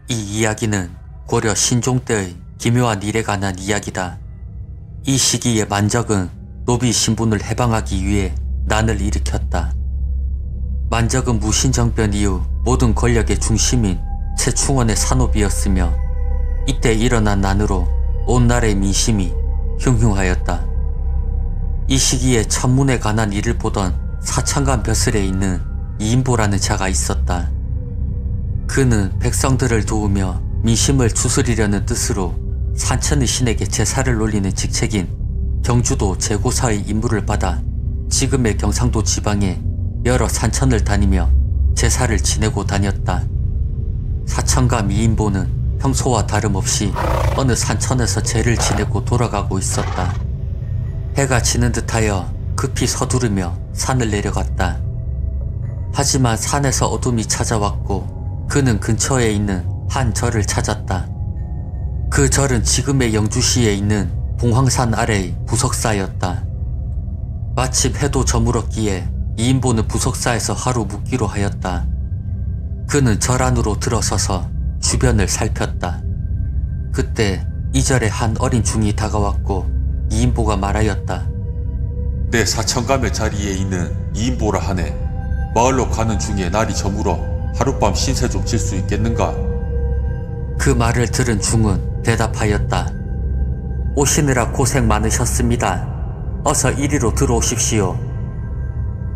이 이야기는 고려 신종 때의 기묘한 일에 관한 이야기다. 이 시기에 만적은 노비 신분을 해방하기 위해 난을 일으켰다. 만적은 무신정변 이후 모든 권력의 중심인 최충원의 산업이었으며 이때 일어난 난으로 온 나라의 민심이 흉흉하였다. 이 시기에 천문에 관한 일을 보던 사천간 벼슬에 있는 이인보라는 자가 있었다. 그는 백성들을 도우며 민심을 추스리려는 뜻으로 산천의 신에게 제사를 올리는 직책인 경주도 제고사의 임무를 받아 지금의 경상도 지방에 여러 산천을 다니며 제사를 지내고 다녔다. 사천감 이인보는 평소와 다름없이 어느 산천에서 제를 지내고 돌아가고 있었다. 해가 지는 듯하여 급히 서두르며 산을 내려갔다. 하지만 산에서 어둠이 찾아왔고 그는 근처에 있는 한 절을 찾았다. 그 절은 지금의 영주시에 있는 봉황산 아래의 부석사였다. 마침 해도 저물었기에 이인보는 부석사에서 하루 묵기로 하였다. 그는 절 안으로 들어서서 주변을 살폈다. 그때 이 절에 한 어린 중이 다가왔고 이인보가 말하였다. 내 사천감의 자리에 있는 이인보라 하네. 마을로 가는 중에 날이 저물어 하룻밤 신세 좀 질 수 있겠는가? 그 말을 들은 중은 대답하였다. 오시느라 고생 많으셨습니다. 어서 이리로 들어오십시오.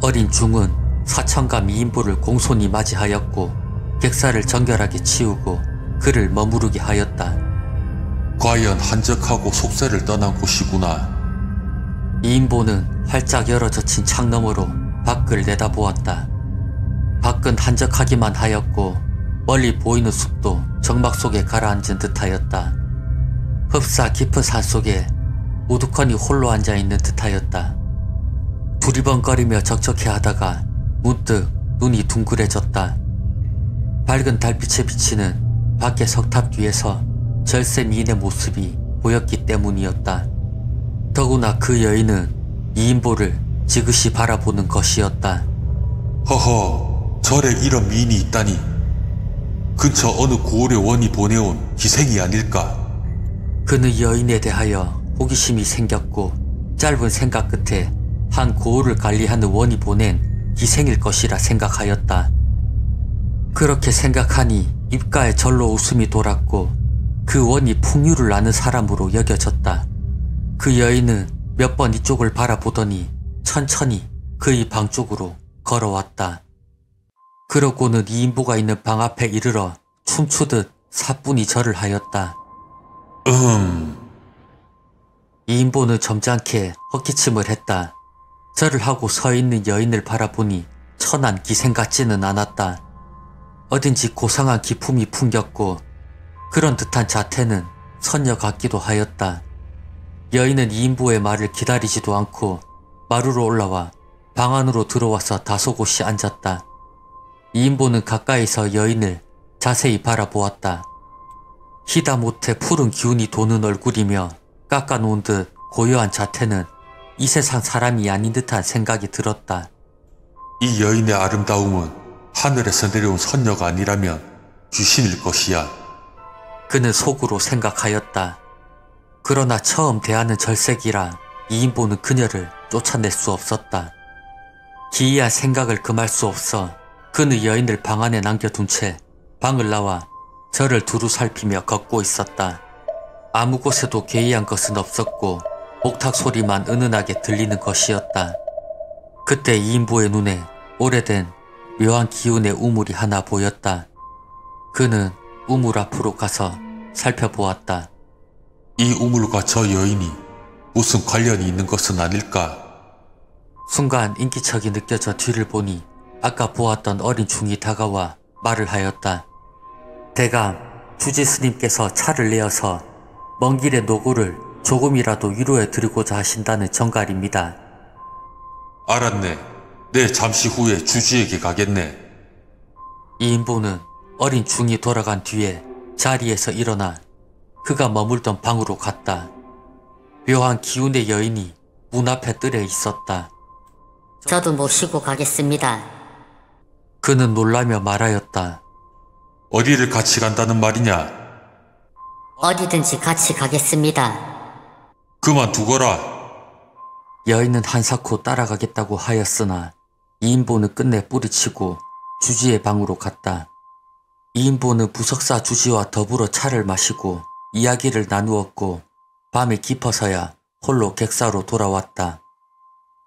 어린 중은 사천감 이인보를 공손히 맞이하였고 객사를 정결하게 치우고 그를 머무르게 하였다. 과연 한적하고 속세를 떠난 곳이구나. 이인보는 활짝 열어젖힌 창 너머로 밖을 내다보았다. 밖은 한적하기만 하였고 멀리 보이는 숲도 정막 속에 가라앉은 듯하였다. 흡사 깊은 산속에 우두커니 홀로 앉아있는 듯하였다. 두리번거리며 적적해하다가 문득 눈이 둥그레졌다. 밝은 달빛에 비치는 밖의 석탑 뒤에서 절세 미인의 모습이 보였기 때문이었다. 더구나 그 여인은 이인보를 지그시 바라보는 것이었다. 허허, 절에 이런 미인이 있다니. 근처 어느 고을의 원이 보내온 기생이 아닐까? 그는 여인에 대하여 호기심이 생겼고 짧은 생각 끝에 한 고을을 관리하는 원이 보낸 기생일 것이라 생각하였다. 그렇게 생각하니 입가에 절로 웃음이 돌았고 그 원이 풍류를 나는 사람으로 여겨졌다. 그 여인은 몇 번 이쪽을 바라보더니 천천히 그의 방 쪽으로 걸어왔다. 그러고는 이인보가 있는 방 앞에 이르러 춤추듯 사뿐히 절을 하였다. 이인보는 점잖게 헛기침을 했다. 절을 하고 서 있는 여인을 바라보니 천한 기생 같지는 않았다. 어딘지 고상한 기품이 풍겼고 그런 듯한 자태는 선녀 같기도 하였다. 여인은 이인보의 말을 기다리지도 않고 마루로 올라와 방 안으로 들어와서 다소곳이 앉았다. 이인보는 가까이서 여인을 자세히 바라보았다. 희다못해 푸른 기운이 도는 얼굴이며 깎아놓은 듯 고요한 자태는 이 세상 사람이 아닌 듯한 생각이 들었다. 이 여인의 아름다움은 하늘에서 내려온 선녀가 아니라면 귀신일 것이야. 그는 속으로 생각하였다. 그러나 처음 대하는 절색이라 이인보는 그녀를 쫓아낼 수 없었다. 기이한 생각을 금할 수 없어 그는 여인을 방 안에 남겨둔 채 방을 나와 절을 두루 살피며 걷고 있었다. 아무 곳에도 괴이한 것은 없었고 목탁 소리만 은은하게 들리는 것이었다. 그때 이인보의 눈에 오래된 묘한 기운의 우물이 하나 보였다. 그는 우물 앞으로 가서 살펴보았다. 이 우물과 저 여인이 무슨 관련이 있는 것은 아닐까? 순간 인기척이 느껴져 뒤를 보니 아까 보았던 어린 중이 다가와 말을 하였다. 대감, 주지 스님께서 차를 내어서 먼 길의 노고를 조금이라도 위로해 드리고자 하신다는 정갈입니다. 알았네. 내 잠시 후에 주지에게 가겠네. 이인보는 어린 중이 돌아간 뒤에 자리에서 일어나 그가 머물던 방으로 갔다. 묘한 기운의 여인이 문 앞에 뜰에 있었다. 저도 모시고 가겠습니다. 그는 놀라며 말하였다. 어디를 같이 간다는 말이냐? 어디든지 같이 가겠습니다. 그만두거라. 여인은 한사코 따라가겠다고 하였으나 이인보는 끝내 뿌리치고 주지의 방으로 갔다. 이인보는 부석사 주지와 더불어 차를 마시고 이야기를 나누었고 밤이 깊어서야 홀로 객사로 돌아왔다.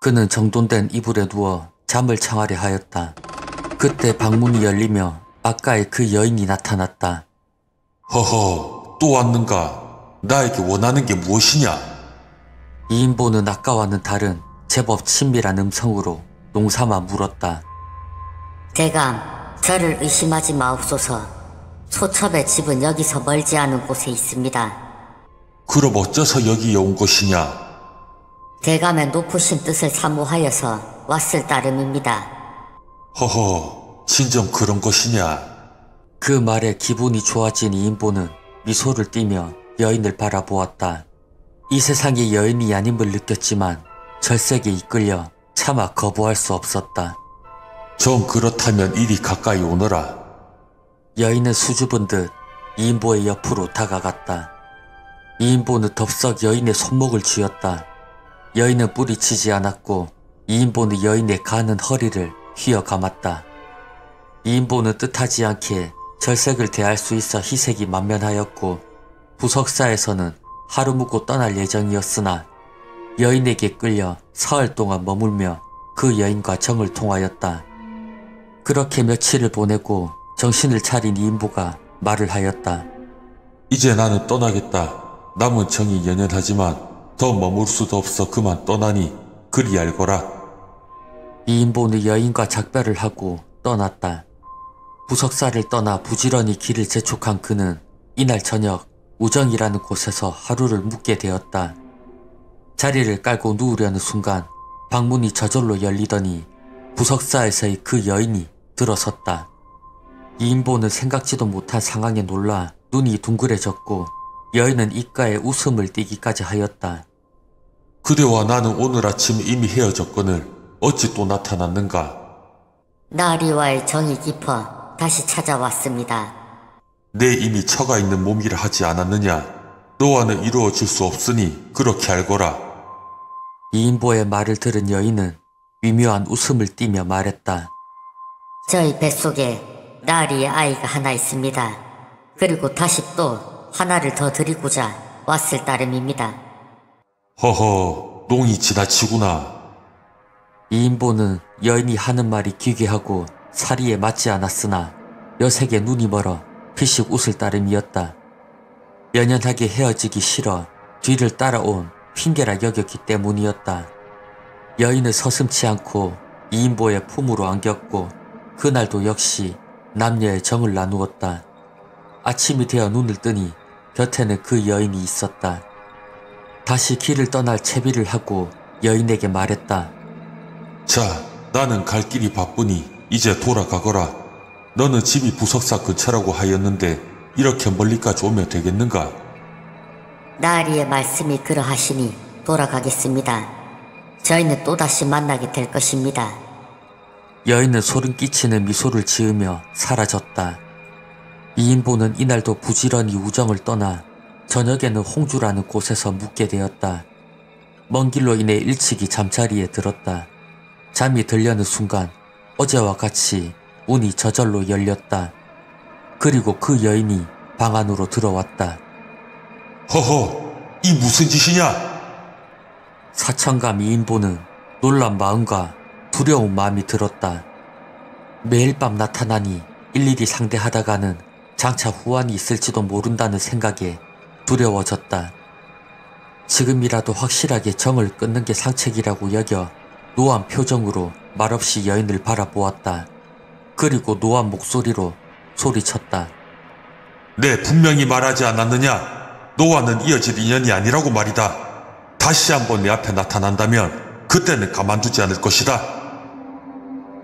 그는 정돈된 이불에 누워 잠을 청하려 하였다. 그때 방문이 열리며 아까의 그 여인이 나타났다. 허허, 또 왔는가? 나에게 원하는 게 무엇이냐? 이인보는 아까와는 다른 제법 친밀한 음성으로 농삼아 물었다. 대감, 저를 의심하지 마옵소서. 소첩의 집은 여기서 멀지 않은 곳에 있습니다. 그럼 어째서 여기에 온 것이냐? 대감의 높으신 뜻을 사모하여서 왔을 따름입니다. 허허, 진정 그런 것이냐? 그 말에 기분이 좋아진 이인보는 미소를 띠며 여인을 바라보았다. 이 세상의 여인이 아님을 느꼈지만 절색에 이끌려 차마 거부할 수 없었다. 정 그렇다면 이리 가까이 오너라. 여인은 수줍은 듯 이인보의 옆으로 다가갔다. 이인보는 덥석 여인의 손목을 쥐었다. 여인은 뿌리치지 않았고 이인보는 여인의 가는 허리를 휘어 감았다. 이인보는 뜻하지 않게 절색을 대할 수 있어 희색이 만면하였고 부석사에서는 하루 묵고 떠날 예정이었으나 여인에게 끌려 사흘 동안 머물며 그 여인과 정을 통하였다. 그렇게 며칠을 보내고 정신을 차린 이인보가 말을 하였다. 이제 나는 떠나겠다. 남은 정이 연연하지만 더 머물 수도 없어 그만 떠나니 그리 알거라. 이인보는 여인과 작별을 하고 떠났다. 부석사를 떠나 부지런히 길을 재촉한 그는 이날 저녁 우정이라는 곳에서 하루를 묵게 되었다. 자리를 깔고 누우려는 순간 방문이 저절로 열리더니 부석사에서의 그 여인이 들어섰다. 이인보는 생각지도 못한 상황에 놀라 눈이 둥그레졌고 여인은 입가에 웃음을 띠기까지 하였다. 그대와 나는 오늘 아침 이미 헤어졌거늘 어찌 또 나타났는가? 나리와의 정이 깊어 다시 찾아왔습니다. 내 이미 처가 있는 몸이라 하지 않았느냐? 너와는 이루어질 수 없으니 그렇게 알거라. 이인보의 말을 들은 여인은 미묘한 웃음을 띠며 말했다. 저희 뱃속에 나리의 아이가 하나 있습니다. 그리고 다시 또 하나를 더 드리고자 왔을 따름입니다. 허허, 똥이 지나치구나. 이인보는 여인이 하는 말이 기괴하고 사리에 맞지 않았으나 여색에 눈이 멀어 피식 웃을 따름이었다. 연연하게 헤어지기 싫어 뒤를 따라온 핑계라 여겼기 때문이었다. 여인은 서슴지 않고 이인보의 품으로 안겼고 그날도 역시 남녀의 정을 나누었다. 아침이 되어 눈을 뜨니 곁에는 그 여인이 있었다. 다시 길을 떠날 채비를 하고 여인에게 말했다. 자, 나는 갈 길이 바쁘니 이제 돌아가거라. 너는 집이 부석사 근처라고 하였는데 이렇게 멀리까지 오면 되겠는가? 나리의 말씀이 그러하시니 돌아가겠습니다. 저희는 또다시 만나게 될 것입니다. 여인은 소름 끼치는 미소를 지으며 사라졌다. 이인보는 이날도 부지런히 우정을 떠나 저녁에는 홍주라는 곳에서 묵게 되었다. 먼 길로 인해 일찍이 잠자리에 들었다. 잠이 들려는 순간 어제와 같이 문이 저절로 열렸다. 그리고 그 여인이 방 안으로 들어왔다. 허허, 이 무슨 짓이냐? 사천감 이인보는 놀란 마음과 두려운 마음이 들었다. 매일 밤 나타나니 일일이 상대하다가는 장차 후환이 있을지도 모른다는 생각에 두려워졌다. 지금이라도 확실하게 정을 끊는 게 상책이라고 여겨 노한 표정으로 말없이 여인을 바라보았다. 그리고 노한 목소리로 소리쳤다. 네, 분명히 말하지 않았느냐? 너와는 이어질 인연이 아니라고 말이다. 다시 한번 내 앞에 나타난다면 그때는 가만두지 않을 것이다.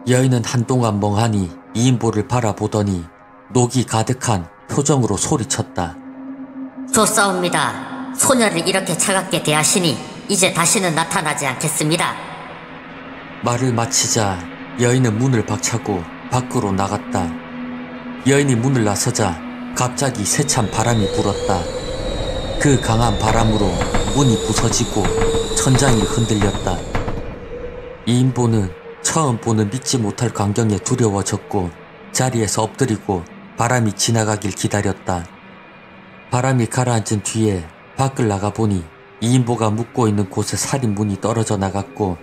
여인은 한동안 멍하니 이인보를 바라보더니 녹이 가득한 표정으로 소리쳤다. 좋사옵니다. 소녀를 이렇게 차갑게 대하시니 이제 다시는 나타나지 않겠습니다. 말을 마치자 여인은 문을 박차고 밖으로 나갔다. 여인이 문을 나서자 갑자기 세찬 바람이 불었다. 그 강한 바람으로 문이 부서지고 천장이 흔들렸다. 이인보는 처음 보는 믿지 못할 광경에 두려워졌고 자리에서 엎드리고 바람이 지나가길 기다렸다. 바람이 가라앉은 뒤에 밖을 나가보니 이인보가 묵고 있는 곳에 살인문이 떨어져 나갔고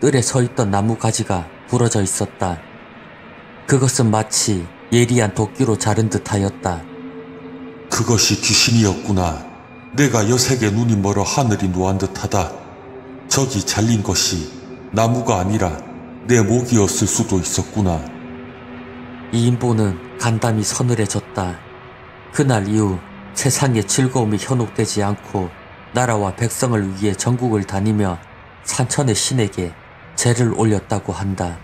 뜰에 서있던 나무 가지가 부러져 있었다. 그것은 마치 예리한 도끼로 자른 듯하였다. 그것이 귀신이었구나. 내가 여색의 눈이 멀어 하늘이 노한 듯하다. 저기 잘린 것이 나무가 아니라 내 목이었을 수도 있었구나. 이인보는 간담이 서늘해졌다. 그날 이후 세상의 즐거움이 현혹되지 않고 나라와 백성을 위해 전국을 다니며 산천의 신에게 제를 올렸다고 한다.